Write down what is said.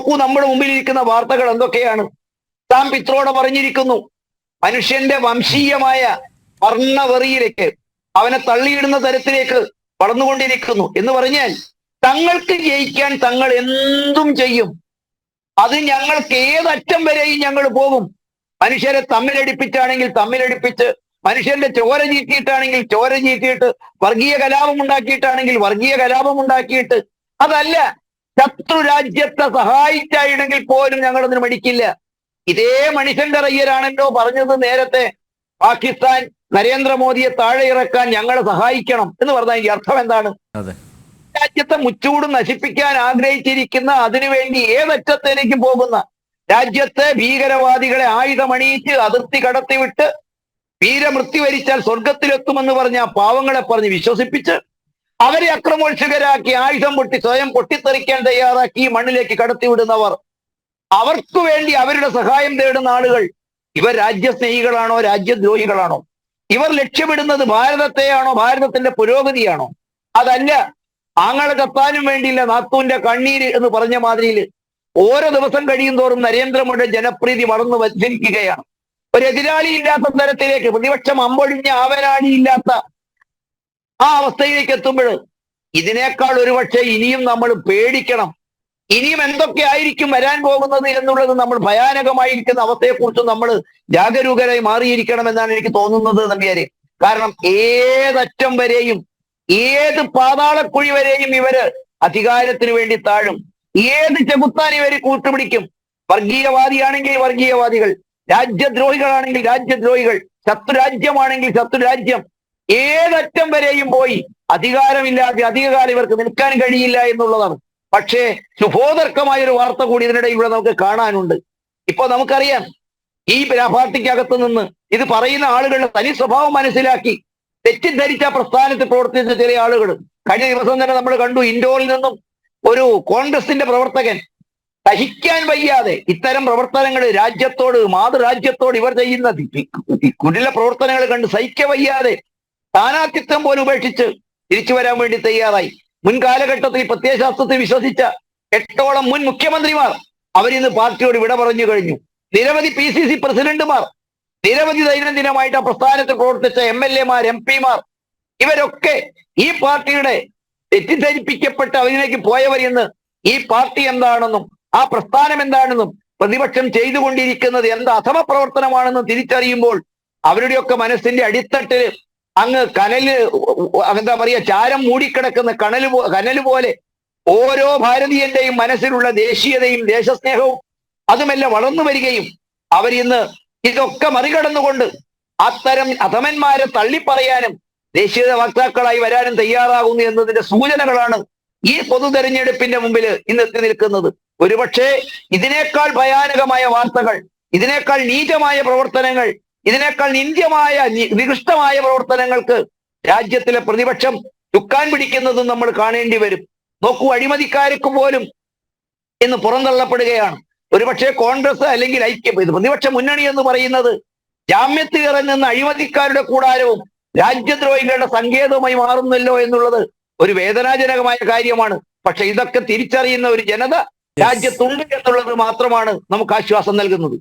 നോക്കൂ, നമ്മുടെ മുമ്പിലിരിക്കുന്ന വാർത്തകൾ എന്തൊക്കെയാണ്. താൻ പിത്രോടെ പറഞ്ഞിരിക്കുന്നു, മനുഷ്യന്റെ വംശീയമായ വർണ്ണവെറിയിലേക്ക് അവനെ തള്ളിയിടുന്ന തരത്തിലേക്ക് വളർന്നുകൊണ്ടിരിക്കുന്നു എന്ന് പറഞ്ഞാൽ തങ്ങൾക്ക് ജയിക്കാൻ തങ്ങൾ എന്തും ചെയ്യും. അത് ഞങ്ങൾക്ക് ഏതറ്റം വരെയും ഞങ്ങൾ പോകും. മനുഷ്യരെ തമ്മിലടിപ്പിച്ചാണെങ്കിൽ തമ്മിലടിപ്പിച്ച്, മനുഷ്യന്റെ ചോര ചീറ്റിയിട്ടാണെങ്കിൽ ചോര ചീറ്റിയിട്ട്, വർഗീയ കലാപം ഉണ്ടാക്കിയിട്ടാണെങ്കിൽ വർഗീയ കലാപം ഉണ്ടാക്കിയിട്ട്, അതല്ല ശത്രു രാജ്യത്തെ സഹായിച്ചായില്ലെങ്കിൽ പോലും ഞങ്ങൾ അതിന് മടിക്കില്ല. ഇതേ മണിശങ്കർ അയ്യരാണല്ലോ പറഞ്ഞത് നേരത്തെ, പാകിസ്ഥാൻ നരേന്ദ്രമോദിയെ താഴെ ഇറക്കാൻ ഞങ്ങളെ സഹായിക്കണം എന്ന് പറഞ്ഞാൽ ഈ അർത്ഥം എന്താണ്? രാജ്യത്തെ മുച്ചൂടും നശിപ്പിക്കാൻ ആഗ്രഹിച്ചിരിക്കുന്ന, അതിനുവേണ്ടി ഏതറ്റത്തേക്ക് പോകുന്ന, രാജ്യത്തെ ഭീകരവാദികളെ ആയുധമണിയിച്ച് അതിർത്തി കടത്തിവിട്ട് വീരമൃത്യു വരിച്ചാൽ സ്വർഗത്തിലെത്തുമെന്ന് പറഞ്ഞ പാവങ്ങളെ പറഞ്ഞ് വിശ്വസിപ്പിച്ച് അവരെ അക്രമോത്സുകരാക്കി ആയുധം പൊട്ടി സ്വയം പൊട്ടിത്തെറിക്കാൻ തയ്യാറാക്കി ഈ മണ്ണിലേക്ക് കടത്തിവിടുന്നവർ, അവർക്ക് വേണ്ടി അവരുടെ സഹായം തേടുന്ന ആളുകൾ, ഇവർ രാജ്യസ്നേഹികളാണോ രാജ്യദ്രോഹികളാണോ? ഇവർ ലക്ഷ്യമിടുന്നത് ഭാരതത്തെയാണോ, ഭാരതത്തിന്റെ പുരോഗതിയാണോ? അതല്ല, ആങ്ങളെ കത്താനും വേണ്ടിയില്ല നാത്തൂന്റെ കണ്ണീര് എന്ന് പറഞ്ഞ മാതിരിയിൽ ഓരോ ദിവസം കഴിയും തോറും നരേന്ദ്രമോദിയുടെ ജനപ്രീതി വളർന്നു വച്ചിരിക്കുകയാണ്. ഒരു എതിരാളി ഇല്ലാത്ത തരത്തിലേക്ക്, പ്രതിപക്ഷം അമ്പൊഴിഞ്ഞ ആവനാഴിയില്ലാത്ത ആ അവസ്ഥയിലേക്ക് എത്തുമ്പോൾ ഇതിനേക്കാൾ ഒരുപക്ഷെ ഇനിയും നമ്മൾ പേടിക്കണം. ഇനിയും എന്തൊക്കെ ആയിരിക്കും വരാൻ പോകുന്നത് എന്നുള്ളത് നമ്മൾ ഭയാനകമായിരിക്കുന്ന അവസ്ഥയെക്കുറിച്ച് നമ്മൾ ജാഗരൂകരായി മാറിയിരിക്കണം എന്നാണ് എനിക്ക് തോന്നുന്നത് നമ്പ്യാരെ. കാരണം ഏതറ്റം വരെയും, ഏത് പാതാളക്കുഴി വരെയും ഇവര് അധികാരത്തിന് വേണ്ടി താഴും. ഏത് ചെകുത്താൻ ഇവര് കൂട്ടുപിടിക്കും. വർഗീയവാദിയാണെങ്കിൽ വർഗീയവാദികൾ, രാജ്യദ്രോഹികളാണെങ്കിൽ രാജ്യദ്രോഹികൾ, ശത്രുരാജ്യമാണെങ്കിൽ ശത്രുരാജ്യം, ഏതറ്റം വരെയും പോയി അധികാരമില്ലാതെ അധികകാലം ഇവർക്ക് നിൽക്കാൻ കഴിയില്ല എന്നുള്ളതാണ്. പക്ഷേ ശുഭോദർക്കമായ ഒരു വാർത്ത കൂടി ഇതിനിടെ ഇവിടെ നമുക്ക് കാണാനുണ്ട്. ഇപ്പൊ നമുക്കറിയാം, ഈ പാർട്ടിക്കകത്ത് നിന്ന് ഇത് പറയുന്ന ആളുകളുടെ തനി സ്വഭാവം മനസ്സിലാക്കി തെറ്റിദ്ധരിച്ച പ്രസ്ഥാനത്ത് പ്രവർത്തിച്ച ചില ആളുകൾ, കഴിഞ്ഞ ദിവസം തന്നെ നമ്മൾ കണ്ടു, ഇൻഡോറിൽ നിന്നും ഒരു കോൺഗ്രസിന്റെ പ്രവർത്തകൻ സഹിക്കാൻ വയ്യാതെ ഇത്തരം പ്രവർത്തനങ്ങൾ രാജ്യത്തോട്, മാതൃരാജ്യത്തോട് ഇവർ ചെയ്യുന്ന കുടില പ്രവർത്തനങ്ങൾ കണ്ട് സഹിക്കാൻ വയ്യാതെ സ്ഥാനാർത്ഥിത്വം പോലും ഉപേക്ഷിച്ച് തിരിച്ചു വരാൻ വേണ്ടി തയ്യാറായി. മുൻകാലഘട്ടത്തിൽ പ്രത്യയശാസ്ത്രത്തിൽ വിശ്വസിച്ച 8ഓളം മുൻ മുഖ്യമന്ത്രിമാർ അവരിന്ന് പാർട്ടിയോട് വിട പറഞ്ഞു കഴിഞ്ഞു. നിരവധി PCC പ്രസിഡന്റുമാർ, നിരവധി ദൈനംദിനമായിട്ട് ആ പ്രസ്ഥാനത്തിൽ പ്രവർത്തിച്ച MLA മാർ, MP മാർ, ഇവരൊക്കെ ഈ പാർട്ടിയുടെ തെറ്റിദ്ധരിപ്പിക്കപ്പെട്ട് അവരിലേക്ക് പോയവർ ഇന്ന് ഈ പാർട്ടി എന്താണെന്നും ആ പ്രസ്ഥാനം എന്താണെന്നും പ്രതിപക്ഷം ചെയ്തുകൊണ്ടിരിക്കുന്നത് എന്ത് അധമ പ്രവർത്തനമാണെന്നും തിരിച്ചറിയുമ്പോൾ അവരുടെയൊക്കെ മനസ്സിന്റെ അടിത്തട്ടില് അങ്ങ് എന്താ പറയുക, ചാരം മൂടിക്കിടക്കുന്ന കനല് പോലെ ഓരോ ഭാരതീയന്റെയും മനസ്സിലുള്ള ദേശീയതയും ദേശസ്നേഹവും അതുമെല്ലാം വളർന്നു വരികയും അവരിന്ന് ഇതൊക്കെ മറികടന്നുകൊണ്ട് അത്തരം അധമന്മാരെ തള്ളിപ്പറയാനും ദേശീയത വക്താക്കളായി വരാനും തയ്യാറാകുന്നു എന്നതിന്റെ സൂചനകളാണ് ഈ പൊതു തെരഞ്ഞെടുപ്പിന്റെ മുമ്പിൽ ഇന്ന് എത്തി നിൽക്കുന്നത്. ഒരുപക്ഷെ ഇതിനേക്കാൾ ഭയാനകമായ വാർത്തകൾ, ഇതിനേക്കാൾ നീചമായ പ്രവർത്തനങ്ങൾ, ഇതിനേക്കാൾ നിന്ദ്യമായ നികൃഷ്ടമായ പ്രവർത്തനങ്ങൾക്ക് രാജ്യത്തിലെ പ്രതിപക്ഷം ചുക്കാൻ പിടിക്കുന്നതും നമ്മൾ കാണേണ്ടി വരും. നോക്കൂ, അഴിമതിക്കാർക്ക് പോലും ഇന്ന് പുറന്തള്ളപ്പെടുകയാണ്. ഒരുപക്ഷെ കോൺഗ്രസ് അല്ലെങ്കിൽ പ്രതിപക്ഷ മുന്നണി എന്ന് പറയുന്നത് ജാമ്യത്തിൽ ഇറങ്ങുന്ന അഴിമതിക്കാരുടെ കൂടാരവും രാജ്യദ്രോഹികളുടെ സങ്കേതവുമായി മാറുന്നല്ലോ എന്നുള്ളത് ഒരു വേദനാജനകമായ കാര്യമാണ്. പക്ഷെ ഇതൊക്കെ തിരിച്ചറിയുന്ന ഒരു ജനത രാജ്യത്തുണ്ട് എന്നുള്ളത് മാത്രമാണ് നമുക്ക് ആശ്വാസം നൽകുന്നത്.